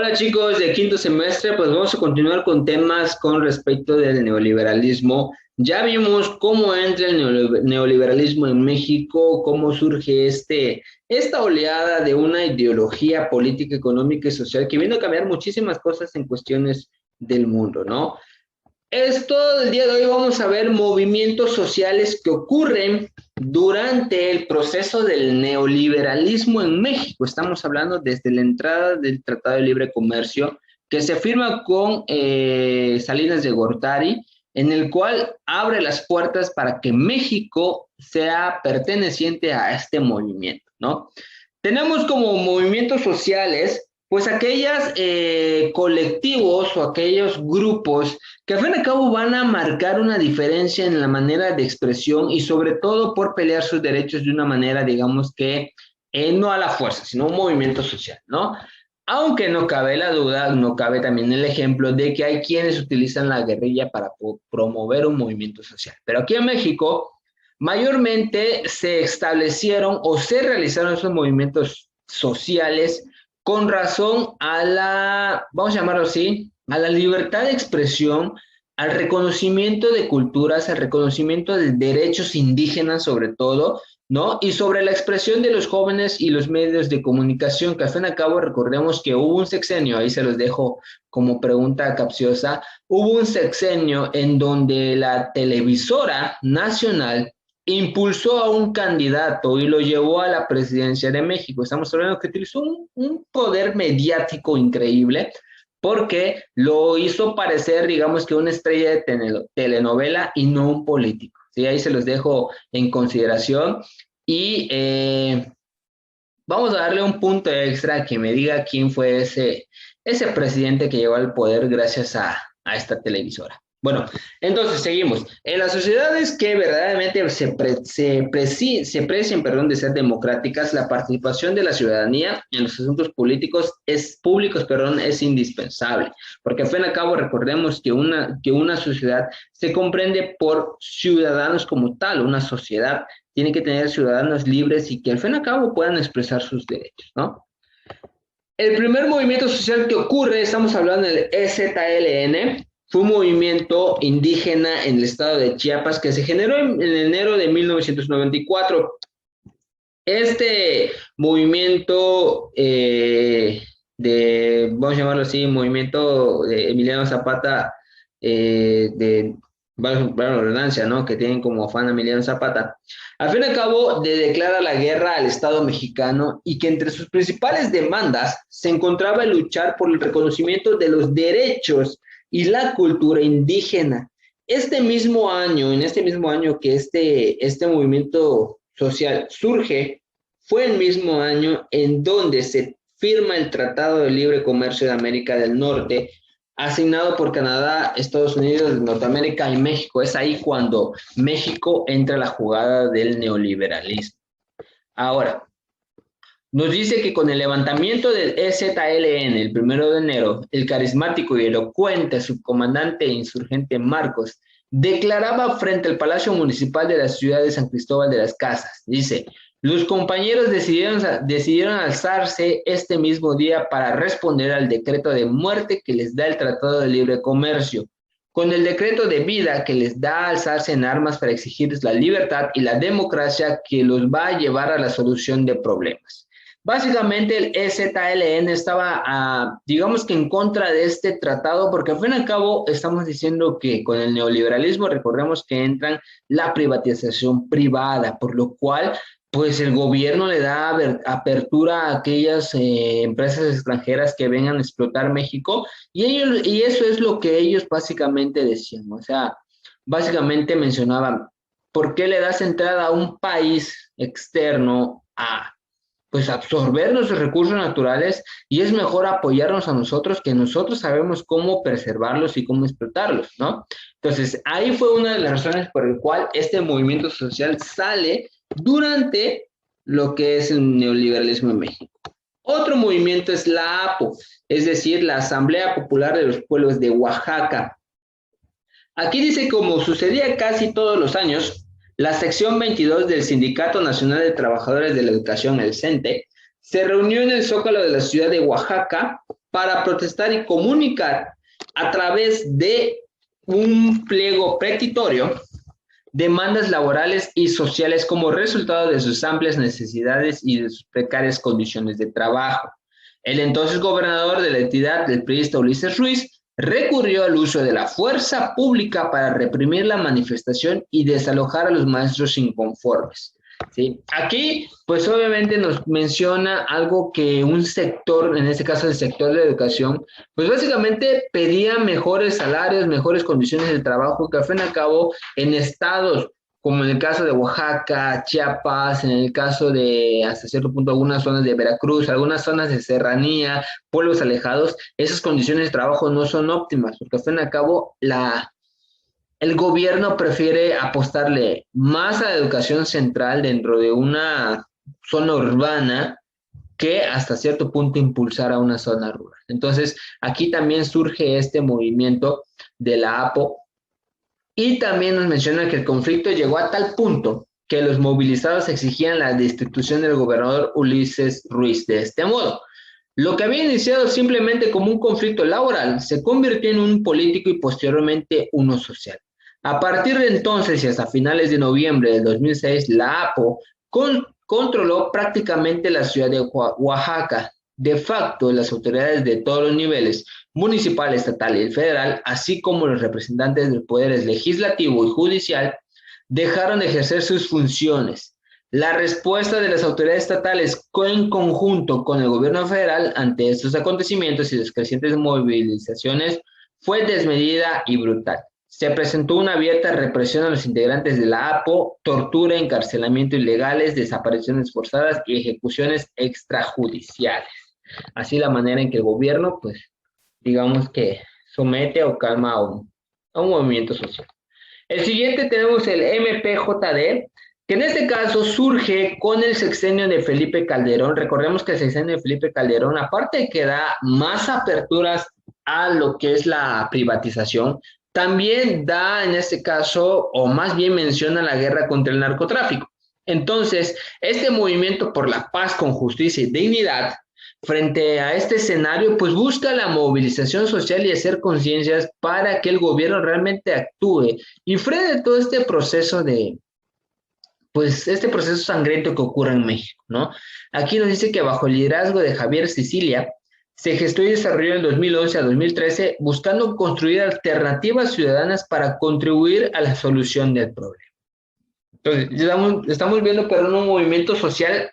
Hola chicos de quinto semestre, pues vamos a continuar con temas con respecto del neoliberalismo. Ya vimos cómo entra el neoliberalismo en México, cómo surge esta oleada de una ideología política, económica y social que vino a cambiar muchísimas cosas en cuestiones del mundo, ¿no? Esto del día de hoy vamos a ver movimientos sociales que ocurren durante el proceso del neoliberalismo en México. Estamos hablando desde la entrada del Tratado de Libre Comercio que se firma con Salinas de Gortari, en el cual abre las puertas para que México sea perteneciente a este movimiento, ¿no? Tenemos como movimientos sociales, pues aquellos colectivos o aquellos grupos que al fin y al cabo van a marcar una diferencia en la manera de expresión y sobre todo por pelear sus derechos de una manera, digamos que no a la fuerza, sino un movimiento social, ¿no? Aunque no cabe la duda, no cabe también el ejemplo de que hay quienes utilizan la guerrilla para promover un movimiento social. Pero aquí en México, mayormente se establecieron o se realizaron esos movimientos sociales con razón a la, vamos a llamarlo así, a la libertad de expresión, al reconocimiento de culturas, al reconocimiento de derechos indígenas sobre todo, ¿no? Y sobre la expresión de los jóvenes y los medios de comunicación, que al fin y al cabo recordemos que hubo un sexenio, ahí se los dejo como pregunta capciosa, hubo un sexenio en donde la televisora nacional impulsó a un candidato y lo llevó a la presidencia de México. Estamos hablando que utilizó un poder mediático increíble porque lo hizo parecer, digamos que una estrella de telenovela y no un político. ¿Sí? Ahí se los dejo en consideración y vamos a darle un punto extra a que me diga quién fue ese presidente que llegó al poder gracias a esta televisora. Bueno, entonces seguimos. En las sociedades que verdaderamente se precien, perdón, de ser democráticas, la participación de la ciudadanía en los asuntos públicos, perdón, es indispensable, porque al fin y al cabo recordemos que una sociedad se comprende por ciudadanos como tal, una sociedad tiene que tener ciudadanos libres y que al fin y al cabo puedan expresar sus derechos, ¿no? El primer movimiento social que ocurre, estamos hablando del EZLN, fue un movimiento indígena en el estado de Chiapas que se generó en enero de 1994. Este movimiento vamos a llamarlo así, movimiento de Emiliano Zapata, de, bueno, redundancia, ¿no? Que tienen como afán a Emiliano Zapata. Al fin y al cabo, declara la guerra al Estado mexicano y que entre sus principales demandas se encontraba el luchar por el reconocimiento de los derechos y la cultura indígena. En este mismo año que este movimiento social surge, fue el mismo año en donde se firma el Tratado de Libre Comercio de América del Norte, asignado por Canadá, Estados Unidos, Norteamérica y México. Es ahí cuando México entra a la jugada del neoliberalismo. Ahora, nos dice que con el levantamiento del EZLN el 1 de enero, el carismático y elocuente subcomandante e insurgente Marcos declaraba frente al Palacio Municipal de la ciudad de San Cristóbal de las Casas, dice, los compañeros decidieron alzarse este mismo día para responder al decreto de muerte que les da el Tratado de Libre Comercio, con el decreto de vida que les da alzarse en armas para exigirles la libertad y la democracia que los va a llevar a la solución de problemas. Básicamente el EZLN estaba, digamos que en contra de este tratado, porque al fin y al cabo estamos diciendo que con el neoliberalismo recordemos que entran la privatización privada, por lo cual pues el gobierno le da apertura a aquellas empresas extranjeras que vengan a explotar México y eso es lo que ellos básicamente decían, o sea, básicamente mencionaban, ¿por qué le das entrada a un país externo a pues absorber nuestros recursos naturales y es mejor apoyarnos a nosotros que nosotros sabemos cómo preservarlos y cómo explotarlos, ¿no? Entonces, ahí fue una de las razones por el cual este movimiento social sale durante lo que es el neoliberalismo en México. Otro movimiento es la APO, es decir, la Asamblea Popular de los Pueblos de Oaxaca. Aquí dice, como sucedía casi todos los años, la sección 22 del Sindicato Nacional de Trabajadores de la Educación, el CENTE, se reunió en el Zócalo de la ciudad de Oaxaca para protestar y comunicar a través de un pliego petitorio demandas laborales y sociales como resultado de sus amplias necesidades y de sus precarias condiciones de trabajo. El entonces gobernador de la entidad, el priista Ulises Ruiz, recurrió al uso de la fuerza pública para reprimir la manifestación y desalojar a los maestros inconformes. ¿Sí? Aquí, pues obviamente nos menciona algo que un sector, en este caso el sector de educación, pues básicamente pedía mejores salarios, mejores condiciones de trabajo, que al fin y al cabo en estados como en el caso de Oaxaca, Chiapas, en el caso de hasta cierto punto algunas zonas de Veracruz, algunas zonas de serranía, pueblos alejados, esas condiciones de trabajo no son óptimas, porque al fin y al cabo el gobierno prefiere apostarle más a la educación central dentro de una zona urbana que hasta cierto punto impulsar a una zona rural. Entonces, aquí también surge este movimiento de la APO y también nos menciona que el conflicto llegó a tal punto que los movilizados exigían la destitución del gobernador Ulises Ruiz. De este modo, lo que había iniciado simplemente como un conflicto laboral se convirtió en un político y posteriormente uno social. A partir de entonces y hasta finales de noviembre del 2006, la APO controló prácticamente la ciudad de Oaxaca. De facto, las autoridades de todos los niveles, municipal, estatal y federal, así como los representantes de los poderes legislativo y judicial, dejaron de ejercer sus funciones. La respuesta de las autoridades estatales en conjunto con el gobierno federal ante estos acontecimientos y las crecientes movilizaciones fue desmedida y brutal. Se presentó una abierta represión a los integrantes de la APO, tortura, encarcelamiento ilegales, desapariciones forzadas y ejecuciones extrajudiciales. Así la manera en que el gobierno, pues, digamos que somete o calma a un movimiento social. El siguiente tenemos el MPJD, que en este caso surge con el sexenio de Felipe Calderón. Recordemos que el sexenio de Felipe Calderón, aparte de que da más aperturas a lo que es la privatización, también da en este caso, o más bien menciona la guerra contra el narcotráfico. Entonces, este movimiento por la paz con justicia y dignidad, frente a este escenario, pues busca la movilización social y hacer conciencias para que el gobierno realmente actúe y frene todo este proceso pues este proceso sangriento que ocurre en México, ¿no? Aquí nos dice que bajo el liderazgo de Javier Sicilia, se gestó y desarrolló en 2011 a 2013 buscando construir alternativas ciudadanas para contribuir a la solución del problema. Entonces, estamos viendo que era un movimiento social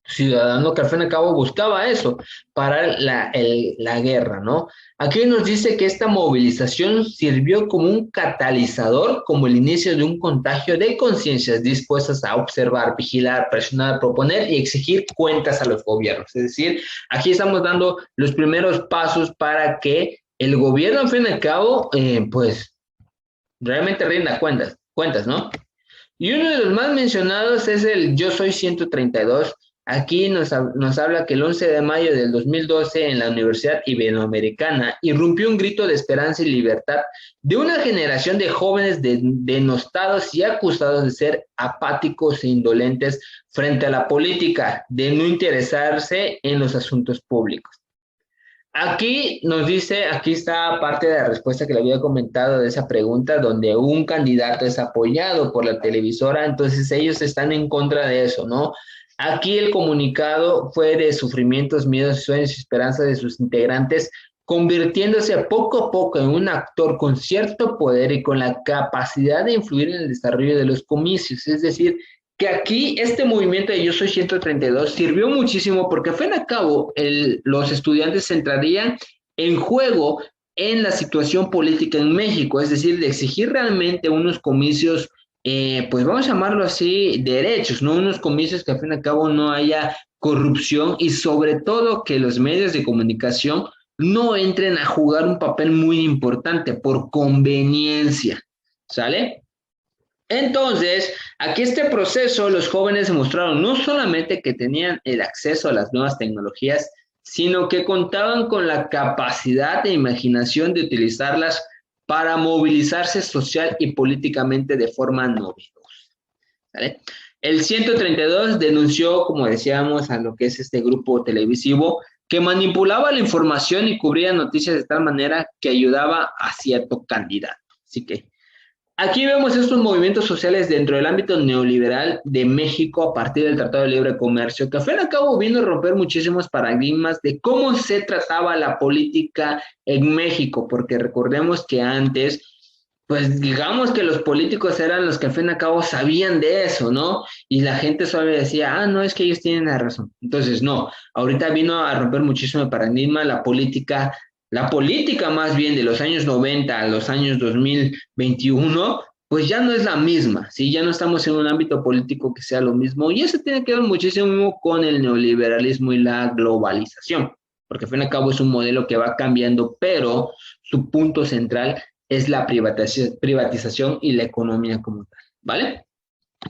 ciudadano que al fin y al cabo buscaba eso, parar la guerra, ¿no? Aquí nos dice que esta movilización sirvió como un catalizador, como el inicio de un contagio de conciencias dispuestas a observar, vigilar, presionar, proponer y exigir cuentas a los gobiernos. Es decir, aquí estamos dando los primeros pasos para que el gobierno, al fin y al cabo, pues realmente rinda cuentas, ¿no? Y uno de los más mencionados es el Yo Soy 132. Aquí nos habla que el 11 de mayo del 2012 en la Universidad Iberoamericana irrumpió un grito de esperanza y libertad de una generación de jóvenes denostados y acusados de ser apáticos e indolentes frente a la política, de no interesarse en los asuntos públicos. Aquí nos dice, aquí está parte de la respuesta que le había comentado de esa pregunta, donde un candidato es apoyado por la televisora, entonces ellos están en contra de eso, ¿no? Aquí el comunicado fue de sufrimientos, miedos, sueños y esperanzas de sus integrantes, convirtiéndose poco a poco en un actor con cierto poder y con la capacidad de influir en el desarrollo de los comicios, es decir, que aquí este movimiento de Yo Soy 132 sirvió muchísimo porque al fin y al cabo los estudiantes entrarían en juego en la situación política en México, es decir, de exigir realmente unos comicios, pues vamos a llamarlo así, derechos, ¿no? Unos comicios que al fin y al cabo no haya corrupción y sobre todo que los medios de comunicación no entren a jugar un papel muy importante por conveniencia, ¿sale? Entonces, aquí este proceso, los jóvenes demostraron no solamente que tenían el acceso a las nuevas tecnologías, sino que contaban con la capacidad e imaginación de utilizarlas para movilizarse social y políticamente de forma novedosa. ¿Vale? El 132 denunció, como decíamos, a lo que es este grupo televisivo, que manipulaba la información y cubría noticias de tal manera que ayudaba a cierto candidato. Así que aquí vemos estos movimientos sociales dentro del ámbito neoliberal de México a partir del Tratado de Libre Comercio, que al fin y al cabo vino a romper muchísimos paradigmas de cómo se trataba la política en México, porque recordemos que antes, pues digamos que los políticos eran los que al fin y al cabo sabían de eso, ¿no? Y la gente solo decía, ah, no, es que ellos tienen la razón. Entonces, no, ahorita vino a romper muchísimo el paradigma, la política más bien de los años 90 a los años 2021, pues ya no es la misma, ¿sí? Ya no estamos en un ámbito político que sea lo mismo y eso tiene que ver muchísimo con el neoliberalismo y la globalización, porque al fin y al cabo es un modelo que va cambiando, pero su punto central es la privatización y la economía como tal, ¿vale?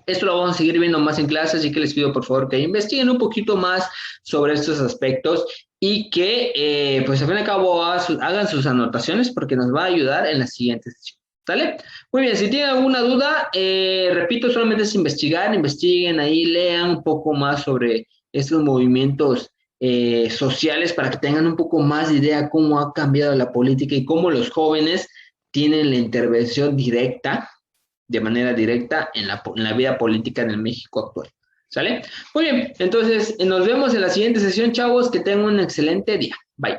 Esto lo vamos a seguir viendo más en clase, así que les pido por favor que investiguen un poquito más sobre estos aspectos y que, pues al fin y al cabo, hagan sus anotaciones porque nos va a ayudar en la siguiente sesión. ¿Sale? Muy bien, si tienen alguna duda, repito, solamente es investigar, investiguen ahí, lean un poco más sobre estos movimientos sociales para que tengan un poco más de idea cómo ha cambiado la política y cómo los jóvenes tienen la intervención directa de manera directa en la vida política en el México actual. ¿Sale? Muy bien, entonces nos vemos en la siguiente sesión, chavos. Que tengan un excelente día. Bye.